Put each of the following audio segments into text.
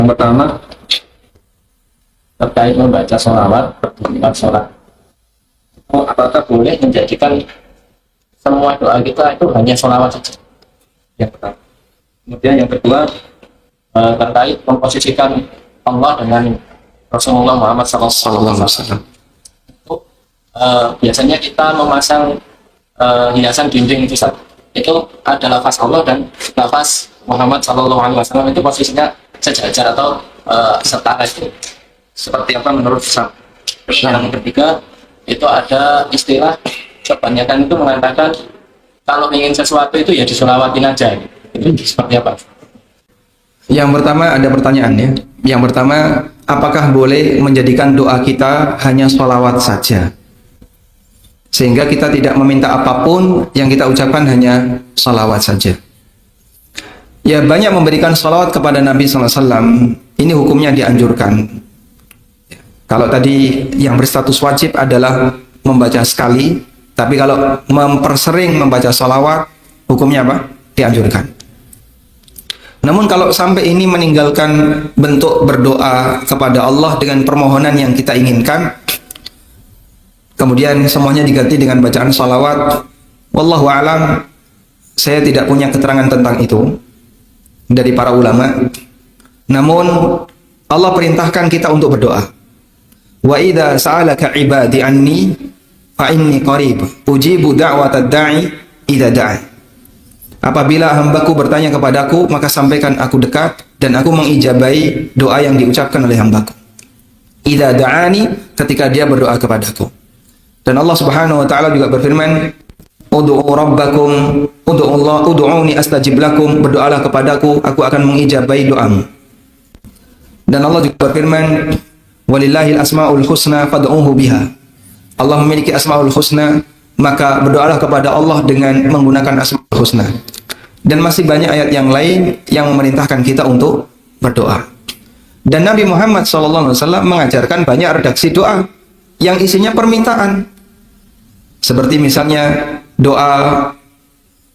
Yang pertama terkait membaca sholawat berdasarkan sholat. Apakah boleh menjadikan semua doa kita itu hanya sholawat saja? Yang pertama. Kemudian yang kedua terkait memposisikan Allah dengan Rasulullah Muhammad SAW. Biasanya kita memasang hiasan dinding itu ada lafaz Allah dan lafaz Muhammad SAW, itu posisinya sejajar atau setara itu. Seperti apa menurut Islam? Yang ketiga itu ada istilah kebanyakan itu mengatakan kalau ingin sesuatu itu ya disolawatin aja. Itu seperti apa? Yang pertama ada pertanyaan ya. Yang pertama, apakah boleh menjadikan doa kita hanya sholawat saja? Sehingga kita tidak meminta apapun, yang kita ucapkan hanya sholawat saja. Ya, banyak memberikan sholawat kepada Nabi SAW. Ini hukumnya dianjurkan. Kalau tadi yang berstatus wajib adalah membaca sekali, tapi kalau mempersering membaca sholawat, hukumnya apa? Dianjurkan. Namun kalau sampai ini meninggalkan bentuk berdoa kepada Allah dengan permohonan yang kita inginkan, kemudian semuanya diganti dengan bacaan sholawat, wallahu a'lam, saya tidak punya keterangan tentang itu dari para ulama. Namun Allah perintahkan kita untuk berdoa. Wa idza sa'alaka ibadi anni fa inni qarib ujibu da'watad da'i idza da'a. Apabila hambaku bertanya kepadaku, maka sampaikan aku dekat dan aku mengijabai doa yang diucapkan oleh hambaku. Idza da'ani, ketika dia berdoa kepadaku. Dan Allah Subhanahu wa taala juga berfirman, ud'u rabbakum ud'uni astajib lakum, berdoalah kepadaku, aku akan mengijabai doamu. Dan Allah juga berfirman, walillahil asmaul husna fad'uhu biha. Allah memiliki asmaul husna, maka berdoalah kepada Allah dengan menggunakan asmaul husna. Dan masih banyak ayat yang lain yang memerintahkan kita untuk berdoa. Dan Nabi Muhammad SAW mengajarkan banyak redaksi doa yang isinya permintaan. Seperti misalnya doa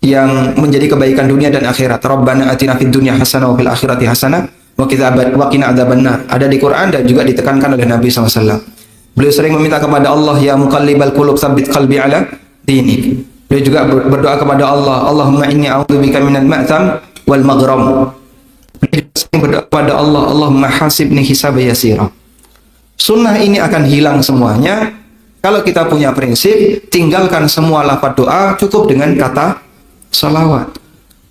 yang menjadi kebaikan dunia dan akhirat. Rabbana atina fid dunya hasanah wa fil akhirati hasanah wa qina adzabannar. Ada di Quran dan juga ditekankan oleh Nabi SAW. Beliau sering meminta kepada Allah, ya muqallibal qulub tsabbit qalbi ala dinik. Beliau juga berdoa kepada Allah, Allahumma inni a'udzubika minal ma'tham wal maghram. Beliau sering berdoa kepada Allah, Allahumma hasibni hisaba yasira. Sunnah ini akan hilang semuanya kalau kita punya prinsip tinggalkan semua lafaz doa, cukup dengan kata salawat.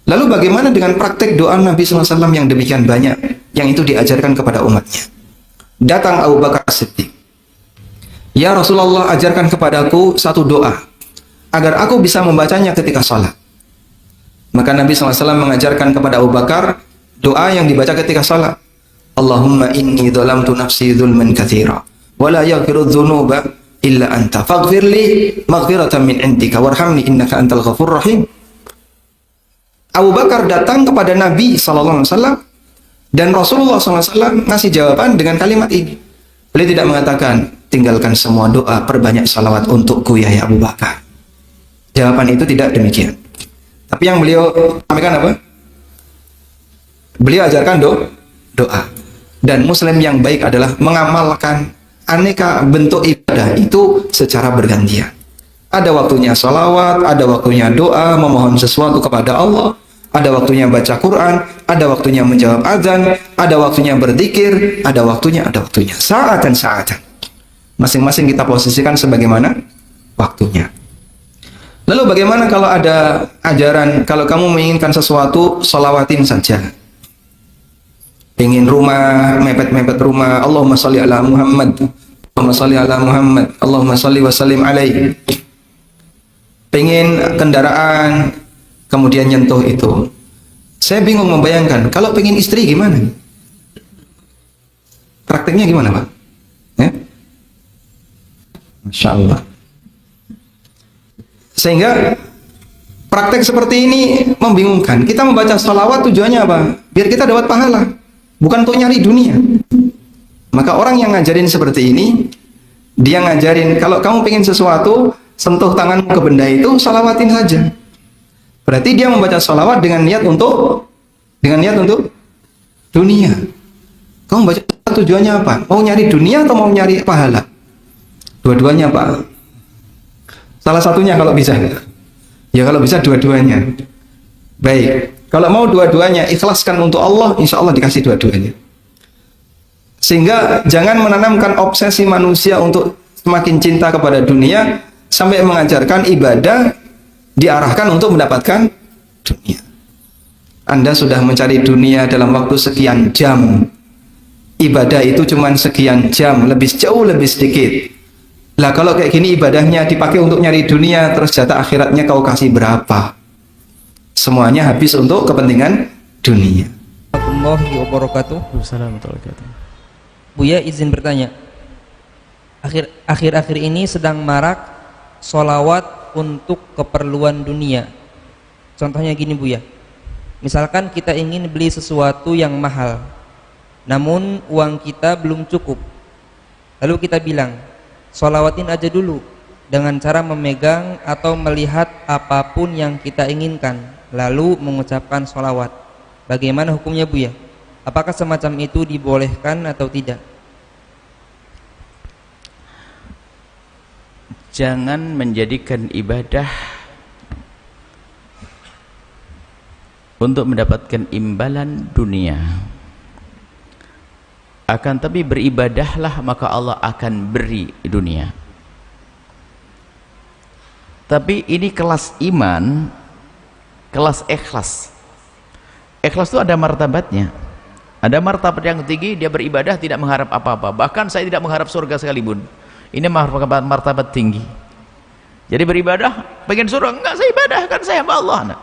Lalu bagaimana dengan praktek doa Nabi SAW yang demikian banyak yang itu diajarkan kepada umatnya? Datang Abu Bakar Siddiq, ya Rasulullah, ajarkan kepadaku satu doa agar aku bisa membacanya ketika salat. Maka Nabi SAW mengajarkan kepada Abu Bakar doa yang dibaca ketika salat. Allahumma inni dhalamtu nafsi dhulman katsira wa la yaghfiru dhunuba illa anta faghfirli maghfiratan min indika warhamni innaka antal ghafurur rahim. Abu Bakar datang kepada Nabi SAW dan Rasulullah SAW ngasih jawaban dengan kalimat ini. Beliau tidak mengatakan tinggalkan semua doa, perbanyak salawat untukku ya Abu Bakar. Jawaban itu tidak demikian. Tapi yang beliau sampaikan apa? Beliau ajarkan doa. Dan Muslim yang baik adalah mengamalkan aneka bentuk ibadah itu secara bergantian. Ada waktunya salawat, ada waktunya doa, memohon sesuatu kepada Allah, ada waktunya baca Quran, ada waktunya menjawab azan, ada waktunya berzikir, ada waktunya. Saatan. Masing-masing kita posisikan sebagaimana waktunya. Lalu bagaimana kalau ada ajaran, kalau kamu menginginkan sesuatu, sholawatin saja. Ingin rumah, mepet-mepet rumah, Allahumma sholli ala Muhammad, Allahumma sholli ala Muhammad, Allahumma sholli wa sallim alaihi. Pengen kendaraan, kemudian nyentuh itu. Saya bingung membayangkan, kalau pengen istri gimana? Prakteknya gimana Pak? Ya? Masya Allah. Sehingga praktek seperti ini membingungkan. Kita membaca salawat tujuannya apa? Biar kita dapat pahala, bukan untuk nyari dunia. Maka orang yang ngajarin seperti ini, dia ngajarin kalau kamu pengen sesuatu, sentuh tanganmu ke benda itu, salawatin saja. Berarti dia membaca salawat dengan niat untuk dunia. Kamu baca tujuannya apa? Mau nyari dunia atau mau nyari pahala? Dua-duanya, Pak. Salah satunya kalau bisa. Ya kalau bisa dua-duanya. Baik. Kalau mau dua-duanya, ikhlaskan untuk Allah, insya Allah dikasih dua-duanya. Sehingga jangan menanamkan obsesi manusia untuk semakin cinta kepada dunia sampai mengajarkan ibadah diarahkan untuk mendapatkan dunia. Anda sudah mencari dunia dalam waktu sekian jam. Ibadah itu cuma sekian jam, jauh lebih sedikit. Lah kalau kayak gini ibadahnya dipakai untuk nyari dunia, terus jatah akhiratnya kau kasih berapa? Semuanya habis untuk kepentingan dunia. Warahmatullahi wabarakatuh. Buya izin bertanya. Akhir-akhir ini sedang marak sholawat untuk keperluan dunia. Contohnya gini Buya. Misalkan kita ingin beli sesuatu yang mahal, namun uang kita belum cukup. Lalu kita bilang, sholawatin aja dulu dengan cara memegang atau melihat apapun yang kita inginkan, lalu mengucapkan sholawat. Bagaimana hukumnya Buya? Apakah semacam itu dibolehkan atau tidak? Jangan menjadikan ibadah untuk mendapatkan imbalan dunia. Akan tapi beribadahlah maka Allah akan beri dunia. Tapi ini kelas iman, kelas ikhlas. Ikhlas itu ada martabatnya. Ada martabat yang tinggi, dia beribadah tidak mengharap apa-apa. Bahkan saya tidak mengharap surga sekalipun. Ini martabat tinggi. Jadi beribadah, pengen surga, enggak, saya ibadah, kan saya hamba Allah. Nah,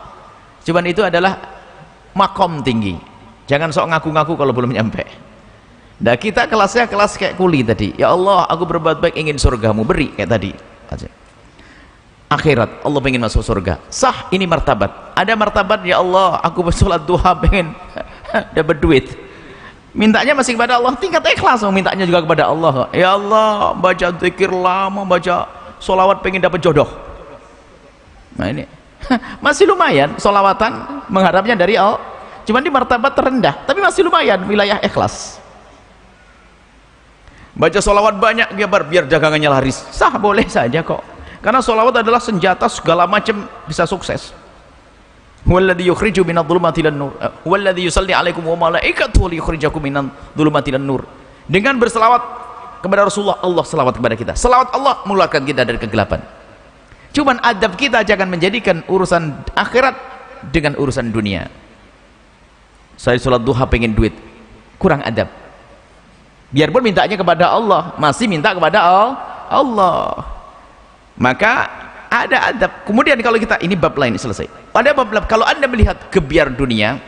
cuman itu adalah makom tinggi. Jangan sok ngaku-ngaku kalau belum nyampe. Nah kita kelasnya kelas kayak kuli tadi. Ya Allah, aku berbuat baik ingin surgamu, beri kayak tadi. Akhirat, Allah pengen masuk surga. Sah, ini martabat. Ada martabat, ya Allah, aku bersolat duha pengen dapat duit. Mintanya masih kepada Allah, tingkat ikhlas, mintanya juga kepada Allah. Ya Allah, baca zikir lama, baca solawat pengen dapat jodoh. Nah ini masih lumayan, solawatan mengharapnya dari Allah. Cuman di martabat terendah, tapi masih lumayan wilayah ikhlas. Baca solawat banyak biar dagangannya laris, sah, boleh saja kok. Karena solawat adalah senjata segala macam bisa sukses. Huwallazi yukhriju minadh dhulumati ilan nur. Huwallazi yusalli 'alaikum wa malaikatuhu liyukhrijakum minadh dhulumati ilan nur. Dengan berselawat kepada Rasulullah, Allah selawat kepada kita. Selawat Allah mengeluarkan kita dari kegelapan. Cuman adab kita jangan menjadikan urusan akhirat dengan urusan dunia. Saya sholat duha pengen duit, kurang adab. Biarpun mintanya kepada Allah, masih minta kepada Allah. Maka ada adab. Kemudian kalau kita, ini bab lain selesai. Pada bab lain, kalau Anda melihat gebiar dunia,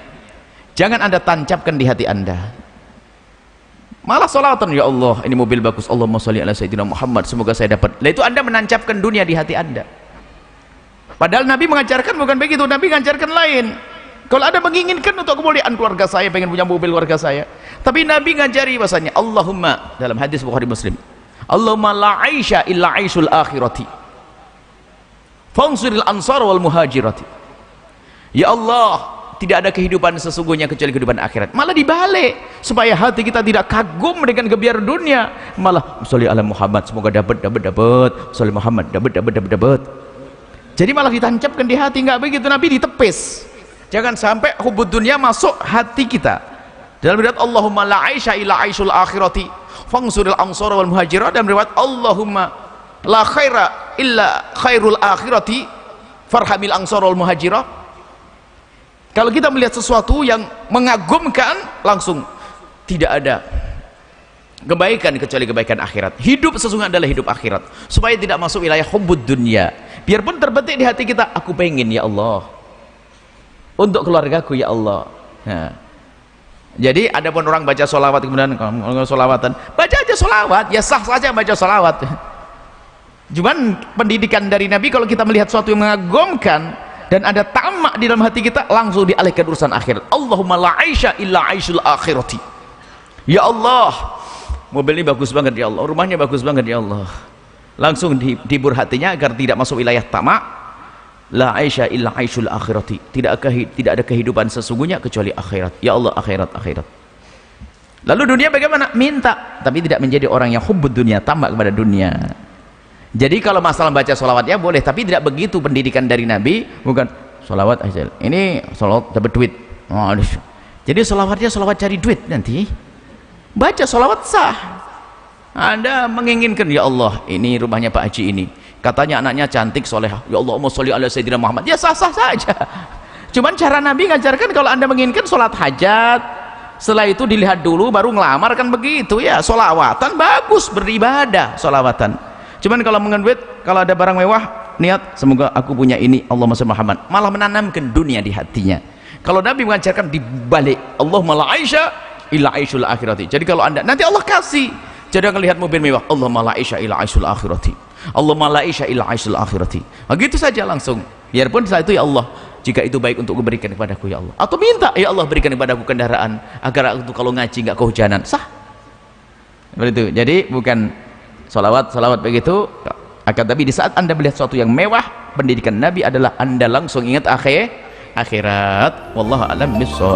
jangan Anda tancapkan di hati Anda. Malah sholawatan, ya Allah, ini mobil bagus, Allahumma sholli ala sayyidina Muhammad, semoga saya dapat. Nah itu Anda menancapkan dunia di hati Anda. Padahal Nabi mengajarkan bukan begitu. Nabi mengajarkan lain. Kalau Anda menginginkan untuk kemuliaan keluarga saya, pengen punya mobil keluarga saya, tapi Nabi ngajari bahasanya, Allahumma, dalam hadis Bukhari Muslim, Allahumma la aisha illa aishul akhirati fangsuril ansar wal muhajirati. Ya Allah, tidak ada kehidupan sesungguhnya kecuali kehidupan akhirat. Malah dibalik, supaya hati kita tidak kagum dengan gebiar dunia, malah sholli ala Muhammad, semoga dapat, sholli Muhammad, dapat. Jadi malah ditancapkan di hati. Enggak begitu, Nabi ditepis. Jangan sampai hubud dunia masuk hati kita. Dalam riwayat Allahumma la aisha illa aishul akhirati fangsuril ansar wal muhajirat, dan riwayat Allahumma la khaira illa khairul akhirati farhamil ansar wal muhajirat. Kalau kita melihat sesuatu yang mengagumkan, langsung tidak ada kebaikan kecuali kebaikan akhirat. Hidup sesungguhnya adalah hidup akhirat, supaya tidak masuk wilayah hubbud dunia. Biarpun terbetik di hati kita, aku pengen ya Allah untuk keluargaku ya Allah. Nah, jadi adapun orang baca sholawat kemudian sholawatan, baca aja sholawat, ya sah saja baca sholawat. Cuman pendidikan dari Nabi, kalau kita melihat sesuatu yang mengagumkan dan ada tamak di dalam hati kita, langsung dialihkan urusan akhirat. Allahumma la aisha illa aishul akhirati. Ya Allah, mobil ini bagus banget ya Allah, rumahnya bagus banget ya Allah. Langsung dihibur hatinya agar tidak masuk wilayah tamak. La aisha illa aishul akhirati, tidak ada kehidupan sesungguhnya kecuali akhirat. Ya Allah, akhirat. Lalu dunia bagaimana? Minta, tapi tidak menjadi orang yang hubbud dunia, tambah kepada dunia. Jadi kalau masalah baca sholawat ya boleh, tapi tidak begitu pendidikan dari Nabi. Bukan sholawat aja, ini sholawat dapat duit. Oh, jadi sholawatnya sholawat cari duit nanti. Baca sholawat sah. Anda menginginkan, ya Allah, ini rumahnya Pak Haji ini, katanya anaknya cantik, solehah, ya Allah, mau sholli ala Sayyidina Muhammad, ya sah-sah saja. Cuman cara Nabi ngajarkan kalau Anda menginginkan sholat hajat, setelah itu dilihat dulu baru ngelamar, kan begitu ya. Sholawatan bagus, beribadah sholawatan. Cuman kalau mengenai duit, kalau ada barang mewah, niat semoga aku punya ini, Allahumma sholli Muhammad, malah menanamkan dunia di hatinya. Kalau Nabi mengajarkan dibalik, Allahumma la aisha illa aishul akhirati. Jadi kalau Anda nanti Allah kasih, jadi akan lihat mobil mewah, Allahumma la aisha illa aishul akhirati, Allahumma la aisha illa aishul akhirati. Begitu saja langsung. Biarpun setelah itu, ya Allah, jika itu baik untuk berikan kepadaku, ya Allah. Atau minta, ya Allah, berikan kepadaku kendaraan agar aku kalau ngaji nggak kehujanan. Sah. Seperti itu. Jadi bukan salawat begitu. Akan tapi di saat Anda melihat sesuatu yang mewah, pendidikan Nabi adalah Anda langsung ingat akhirat. Wallahu a'lam bishawab.